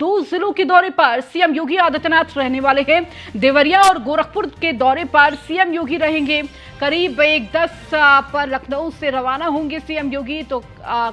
दो जिलों के दौरे पर सीएम योगी आदित्यनाथ रहने वाले हैं। देवरिया और गोरखपुर के दौरे पर सीएम योगी रहेंगे। करीब 1:10 पर लखनऊ से रवाना होंगे सीएम योगी, तो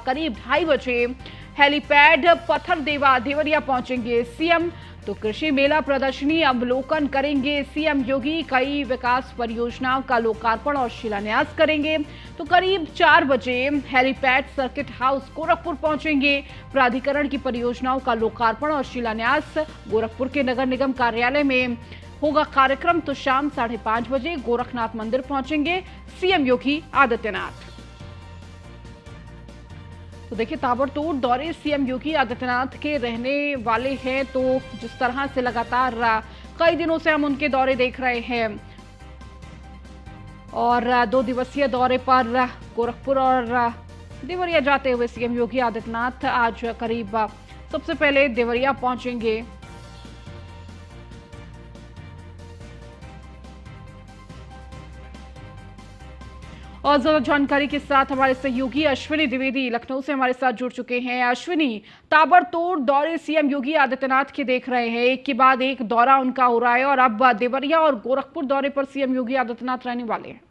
करीब 2:30 बजे हेलीपैड पत्थरदेवा देवरिया पहुंचेंगे सीएम। तो कृषि मेला प्रदर्शनी अवलोकन करेंगे सीएम योगी। कई विकास परियोजनाओं का लोकार्पण और शिलान्यास करेंगे। तो करीब 4 बजे हेलीपैड सर्किट हाउस गोरखपुर पहुंचेंगे। प्राधिकरण की परियोजनाओं का लोकार्पण और शिलान्यास गोरखपुर के नगर निगम कार्यालय में होगा कार्यक्रम। तो शाम 5:30 बजे गोरखनाथ मंदिर पहुंचेंगे सीएम योगी आदित्यनाथ। तो देखिए, ताबड़तोड़ दौरे सीएम योगी आदित्यनाथ के रहने वाले हैं। तो जिस तरह से लगातार कई दिनों से हम उनके दौरे देख रहे हैं और 2 दिवसीय दौरे पर गोरखपुर और देवरिया जाते हुए सीएम योगी आदित्यनाथ आज करीब सबसे पहले देवरिया पहुंचेंगे। और ज्यादा जानकारी के साथ हमारे सहयोगी अश्विनी द्विवेदी लखनऊ से हमारे साथ जुड़ चुके हैं। अश्विनी, ताबड़तोड़ दौरे सीएम योगी आदित्यनाथ के देख रहे हैं, एक के बाद एक दौरा उनका हो रहा है और अब देवरिया और गोरखपुर दौरे पर सीएम योगी आदित्यनाथ रहने वाले हैं।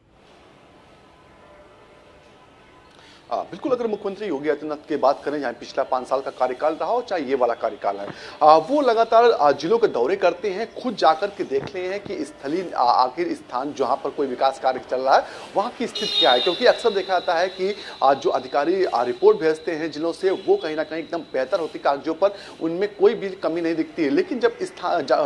बिल्कुल, अगर मुख्यमंत्री योगी आदित्यनाथ की बात करें, जहाँ पिछला 5 साल का कार्यकाल रहा हो चाहे ये वाला कार्यकाल है, वो लगातार जिलों के दौरे करते हैं, खुद जाकर के देख रहे हैं कि स्थलीय आखिर स्थान जहाँ पर कोई विकास कार्य चल रहा है वहाँ की स्थिति क्या है। क्योंकि अक्सर देखा जाता है कि जो अधिकारी रिपोर्ट भेजते हैं जिलों से, वो कहीं ना कहीं एकदम बेहतर होती, कागजों पर उनमें कोई भी कमी नहीं दिखती है, लेकिन जब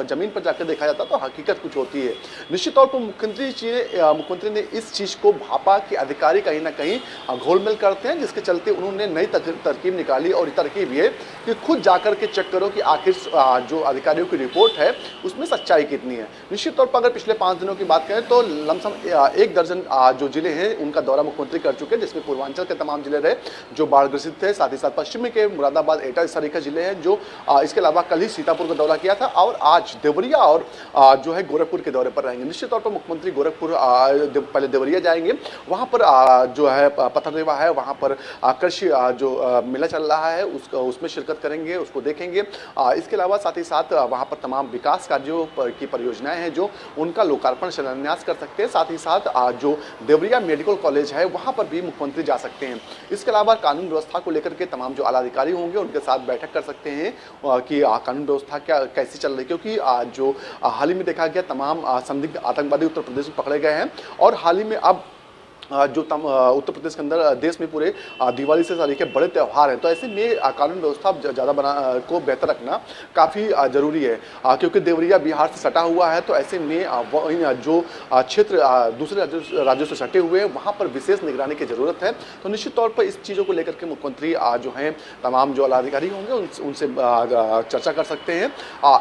जमीन पर जाकर देखा जाता है तो हकीकत कुछ होती है। निश्चित तौर पर मुख्यमंत्री ने इस चीज़ को भापा कि अधिकारी कहीं ना कहीं घोलमेल करते हैं, जिसके चलते उन्होंने नई तरकीब निकाली। और ये तरकीब ये कि खुद जाकर के चेक करो कि आखिर जो अधिकारियों की रिपोर्ट है उसमें सच्चाई कितनी है। निश्चित तौर पर अगर पिछले 5 दिनों की बात करें तो लमसम 1 दर्जन जो जिले हैं उनका दौरा मुख्यमंत्री कर चुके हैं, जिसमें पूर्वांचल के तमाम जिले रहे जो बाढ़ ग्रसित थे, साथ ही साथ पश्चिमी के मुरादाबाद, एटा, इस तरीके जिले हैं जो इसके अलावा कल ही सीतापुर का दौरा किया था और आज देवरिया और जो है गोरखपुर के दौरे पर रहेंगे। निश्चित तौर पर मुख्यमंत्री गोरखपुर पहले देवरिया जाएंगे, वहाँ पर जो है पत्थरदेवा है, वहाँ पर कृषि जो मेला चल रहा है उसमें शिरकत करेंगे, उसको देखेंगे। इसके अलावा साथ ही साथ वहाँ पर तमाम विकास कार्यों की परियोजनाएं हैं जो उनका लोकार्पण शिलान्यास कर सकते हैं। साथ ही साथ जो देवरिया मेडिकल कॉलेज है वहाँ पर भी मुख्यमंत्री जा सकते हैं। इसके अलावा कानून व्यवस्था को लेकर के तमाम जो आला अधिकारी होंगे उनके साथ बैठक कर सकते हैं कि कानून व्यवस्था कैसी चल रही है। क्योंकि जो हाल ही में देखा गया तमाम संदिग्ध आतंकवादी उत्तर प्रदेश में पकड़े गए हैं और हाल ही में अब जो उत्तर प्रदेश के अंदर देश में पूरे दिवाली से सारी के बड़े त्यौहार हैं, तो ऐसे में कानून व्यवस्था ज़्यादा को बेहतर रखना काफ़ी ज़रूरी है। क्योंकि देवरिया बिहार से सटा हुआ है, तो ऐसे में जो क्षेत्र दूसरे राज्यों से सटे हुए हैं वहाँ पर विशेष निगरानी की ज़रूरत है। तो निश्चित तौर पर इस चीज़ों को लेकर के मुख्यमंत्री जो हैं तमाम जो अधिकारी होंगे उनसे चर्चा कर सकते हैं।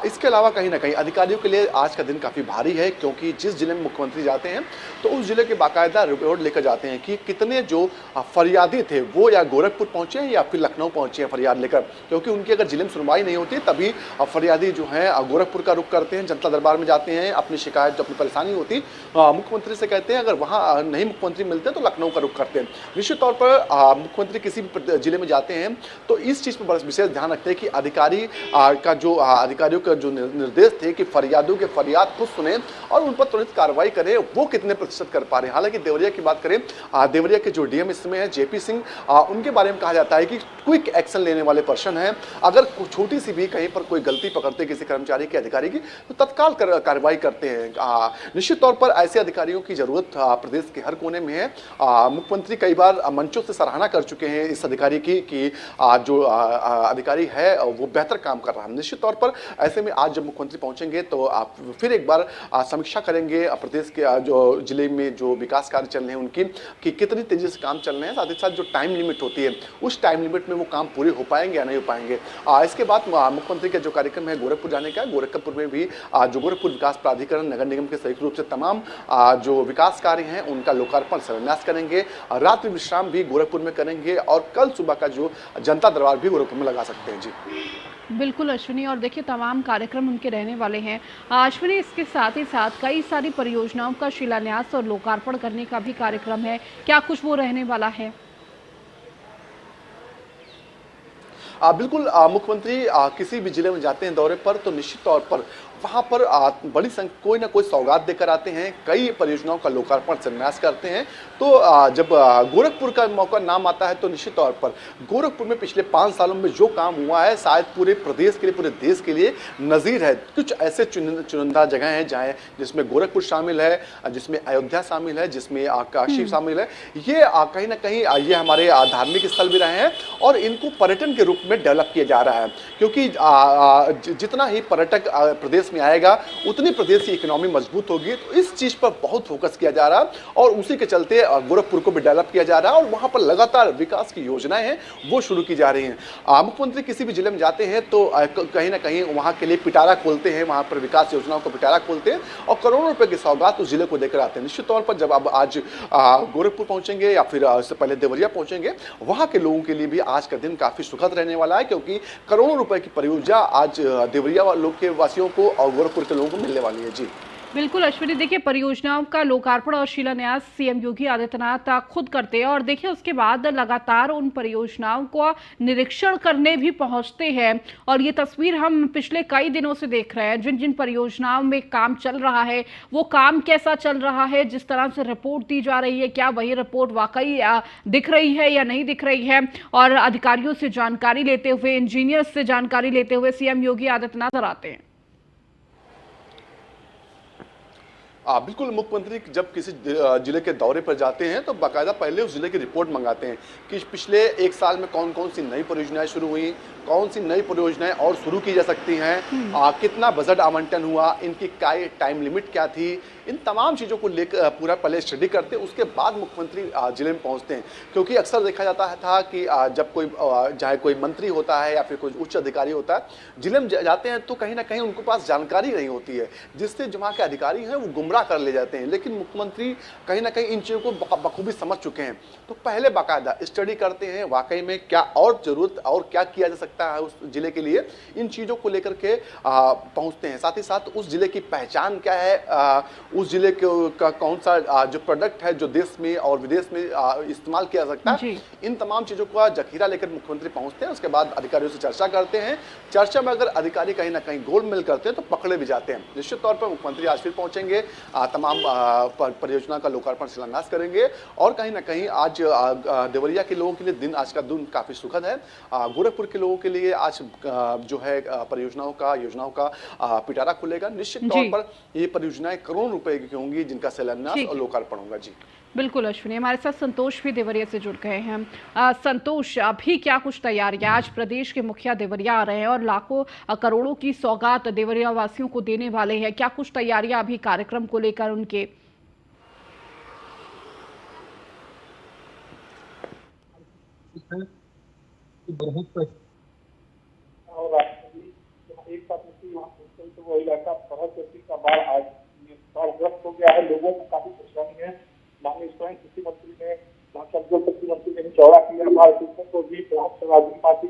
इसके अलावा कहीं ना कहीं अधिकारियों के लिए आज का दिन काफ़ी भारी है, क्योंकि जिस जिले में मुख्यमंत्री जाते हैं तो उस जिले के बाकायदा रिपोर्ट लेकर जाते हैं कि कितने जो फरियादी थे वो या गोरखपुर पहुंचे हैं या फिर लखनऊ पहुंचे हैं फरियाद लेकर। क्योंकि उनकी अगर जिले में सुनवाई नहीं होती तभी फरियादी जो है गोरखपुर का रुख करते हैं, जनता दरबार में जाते हैं, अपनी शिकायत जो अपनी परेशानी होती मुख्यमंत्री से कहते हैं। अगर वहाँ नहीं मुख्यमंत्री मिलते तो लखनऊ का रुख करते हैं। निश्चित तौर पर मुख्यमंत्री किसी भी जिले में जाते हैं तो इस चीज़ पर बड़ा विशेष ध्यान रखते हैं कि अधिकारियों का जो निर्देश थे कि फरियादियों के फरियाद खुद सुने और उन पर तुरंत कार्रवाई करें, वो कितने प्रतिशत कर पा रहे हैं। हालांकि देवरिया की बात करें, देवरिया के जो डीएम इसमें है जेपी सिंह, उनके बारे में कहा जाता है कि क्विक एक्शन लेने वाले पर्सन हैं। अगर छोटी सी भी कहीं पर कोई गलती पकड़ते किसी कर्मचारी के अधिकारी की तो तत्काल कार्रवाई करते हैं। निश्चित तौर पर ऐसे अधिकारियों की जरूरत प्रदेश के हर कोने में है। मुख्यमंत्री कई बार मंचों से सराहना कर चुके हैं इस अधिकारी की कि जो अधिकारी है वो बेहतर काम कर रहा है। निश्चित तौर पर ऐसे में आज जब मुख्यमंत्री पहुंचेंगे तो आप फिर एक बार समीक्षा करेंगे प्रदेश के जो जिले में जो विकास कार्य चल रहे हैं उनकी कि कितनी तेजी से काम चल रहे हैं। साथ ही साथ जो टाइम लिमिट होती है उस टाइम लिमिट में वो काम पूरे हो पाएंगे या नहीं हो पाएंगे। इसके बाद मुख्यमंत्री का जो कार्यक्रम है गोरखपुर जाने का है। गोरखपुर में भी जो गोरखपुर विकास प्राधिकरण नगर निगम के संयुक्त रूप से तमाम जो विकास कार्य हैं उनका लोकार्पण शिलान्यास करेंगे। रात्रि विश्राम भी गोरखपुर में करेंगे और कल सुबह का जो जनता दरबार भी गोरखपुर में लगा सकते हैं। जी बिल्कुल अश्विनी, और देखिए तमाम कार्यक्रम उनके रहने वाले हैं। अश्विनी, इसके साथ ही साथ कई सारी परियोजनाओं का शिलान्यास और लोकार्पण करने का भी कार्यक्रम है, क्या कुछ वो रहने वाला है? बिल्कुल मुख्यमंत्री किसी भी जिले में जाते हैं दौरे पर तो निश्चित तौर पर वहां पर बड़ी संख्या कोई ना कोई सौगात देकर आते हैं, कई परियोजनाओं का लोकार्पण शिलान्यास करते हैं। तो जब गोरखपुर का मौका नाम आता है तो निश्चित तौर पर गोरखपुर में पिछले 5 सालों में जो काम हुआ है शायद पूरे प्रदेश के लिए, पूरे देश के लिए नज़ीर है। कुछ ऐसे चुनिंदा जगह हैं जहाँ जिसमें गोरखपुर शामिल है, जिसमें अयोध्या शामिल है, जिसमें काशी शामिल है। ये कहीं ना कहीं ये हमारे धार्मिक स्थल भी रहे हैं और इनको पर्यटन के रूप में डेवलप किया जा रहा है, क्योंकि जितना ही पर्यटक प्रदेश में आएगा उतनी प्रदेश की इकोनॉमी मजबूत होगी। तो इस चीज पर बहुत फोकस किया जा रहा है और उसी के चलते गोरखपुर को भी डेवलप किया जा रहा है और वहां पर लगातार विकास की योजनाएं हैं वो शुरू की जा रही हैं। मुख्यमंत्री किसी भी जिले में जाते हैं तो कहीं ना कहीं वहां के लिए पिटारा खोलते हैं, वहां पर विकास योजनाओं को पिटारा खोलते हैं और करोड़ों रुपए की सौगात उस जिले को देकर आते हैं। निश्चित तौर पर जब अब आज गोरखपुर पहुंचेंगे या फिर इससे पहले देवरिया पहुंचेंगे, वहां के लोगों के लिए भी आज का दिन काफी सुखद रहने वाला है, क्योंकि करोड़ों रुपए की परियोजना आज देवरिया लोग के वासियों को और गोरखपुर के लोगों को मिलने वाली है। जी बिल्कुल अश्विनी, देखिए परियोजनाओं का लोकार्पण और शिलान्यास सीएम योगी आदित्यनाथ खुद करते हैं और देखिए उसके बाद लगातार उन परियोजनाओं को निरीक्षण करने भी पहुंचते हैं और ये तस्वीर हम पिछले कई दिनों से देख रहे हैं। जिन जिन परियोजनाओं में काम चल रहा है वो काम कैसा चल रहा है, जिस तरह से रिपोर्ट दी जा रही है, क्या वही रिपोर्ट वाकई दिख रही है या नहीं दिख रही है, और अधिकारियों से जानकारी लेते हुए, इंजीनियर्स से जानकारी लेते हुए सीएम योगी आदित्यनाथ नजर आते हैं। बिल्कुल, मुख्यमंत्री जब किसी जिले के दौरे पर जाते हैं तो बाकायदा पहले उस जिले की रिपोर्ट मंगाते हैं कि पिछले 1 साल में कौन कौन सी नई परियोजनाएं शुरू हुई, कौन सी नई परियोजनाएं और शुरू की जा सकती हैं, कितना बजट आवंटन हुआ, इनकी क्या टाइम लिमिट क्या थी, इन तमाम चीज़ों को लेकर पूरा पहले स्टडी करते हैं। उसके बाद मुख्यमंत्री जिले में पहुंचते हैं, क्योंकि अक्सर देखा जाता था कि जब कोई चाहे कोई मंत्री होता है या फिर कोई उच्च अधिकारी होता है, जिले में जाते हैं तो कहीं ना कहीं उनके पास जानकारी नहीं होती है, जिससे वहाँ के अधिकारी हैं वो गुमराह कर ले जाते हैं। लेकिन मुख्यमंत्री कहीं ना कहीं इन चीज़ों को बखूबी समझ चुके हैं, तो पहले बाकायदा स्टडी करते हैं वाकई में क्या और जरूरत और क्या किया जा सकता है उस जिले के लिए, इन चीज़ों को लेकर के पहुंचते हैं। साथ ही साथ उस जिले की पहचान क्या है, उस जिले का कौन सा जो प्रोडक्ट है जो देश में और विदेश में इस्तेमाल किया जा सकता है, इन तमाम चीज़ों का जखीरा लेकर मुख्यमंत्री पहुंचते हैं। उसके बाद अधिकारियों से चर्चा करते हैं। चर्चा में अगर अधिकारी कहीं ना कहीं गोलमेल करते हैं तो पकड़े भी जाते हैं। निश्चित तौर पर मुख्यमंत्री आज फिर पहुंचेंगे, तमाम परियोजना का लोकार्पण शिलान्यास करेंगे और कहीं ना कहीं आज देवरिया के लोगों के लिए दिन, आज का दिन काफी सुखद है। गोरखपुर के लोगों के लिए आज जो है परियोजनाओं का, योजनाओं का पिटारा खुलेगा। निश्चित तौर पर ये परियोजनाएं करोड़ों रुपए की होंगी जिनका शिलान्यास और लोकार्पण होगा। जी बिल्कुल अश्विनी, हमारे साथ संतोष भी देवरिया से जुड़ गए हैं। संतोष, अभी क्या कुछ तैयारियां, आज प्रदेश के मुखिया देवरिया आ रहे हैं और लाखों करोड़ों की सौगात देवरिया वासियों को देने वाले हैं, क्या कुछ तैयारियां अभी कार्यक्रम को लेकर उनके? एक साथ तो वो इलाका बहुत का बाढ़ आज बाढ़ग्रस्त हो गया है, लोगों को काफी परेशानी है। माननीय स्वयं कृषि मंत्री ने, जल शक्ति मंत्री ने चौड़ा किया बाढ़ को भी बहुत समाजवादी पार्टी।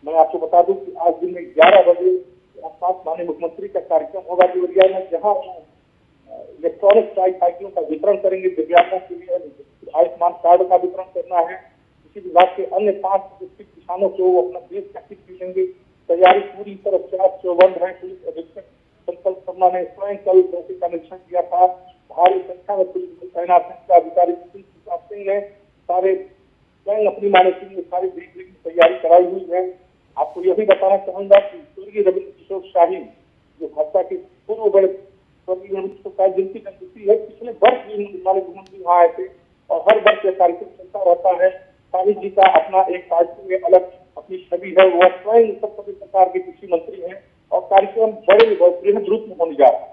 मैं आपको बता दूं कि आज दिन में 11 बजे आसपास माननीय मुख्यमंत्री का कार्यक्रम होगा देवरिया में, जहाँ इलेक्ट्रॉनिक साइकिलों का वितरण करेंगे दिव्यांगों के लिए। आयुष्मान कार्ड का वितरण करना है। कृषि विभाग के अन्य 5 किसानों को अपना देश का किट मिलेंगे। तैयारी पूरी तरह से चौबंद है। पुलिस अधीक्षक संकल्प शर्मा ने स्वयं कल ट्रैफिक का निरीक्षण किया था। भारी संख्या में पुलिस तैनात है। अधिकारी सिंह ने सारे स्वयं अपनी मानसिक में सारी देख तैयारी कराई हुई है। आपको यह भी बताना चाहूंगा कि स्वर्गीय रविंद्र किशोर शाही जो भाजपा के पूर्व बड़े जिनकी जन्मतिथि है, पिछले वर्ष भी मुख्यमंत्री वहाँ आए थे और हर वर्ष यह कार्यक्रम चलता रहता है। शाही जी का अपना एक पार्टी में अलग अपनी छवि है। वह स्वयं उत्तर प्रदेश सरकार के कृषि मंत्री हैं और कार्यक्रम बड़े बृहद रूप में होने जा रहा है।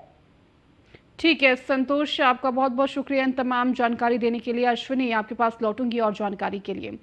ठीक है संतोष, आपका बहुत बहुत शुक्रिया इन तमाम जानकारी देने के लिए। अश्विनी, आपके पास लौटूंगी और जानकारी के लिए।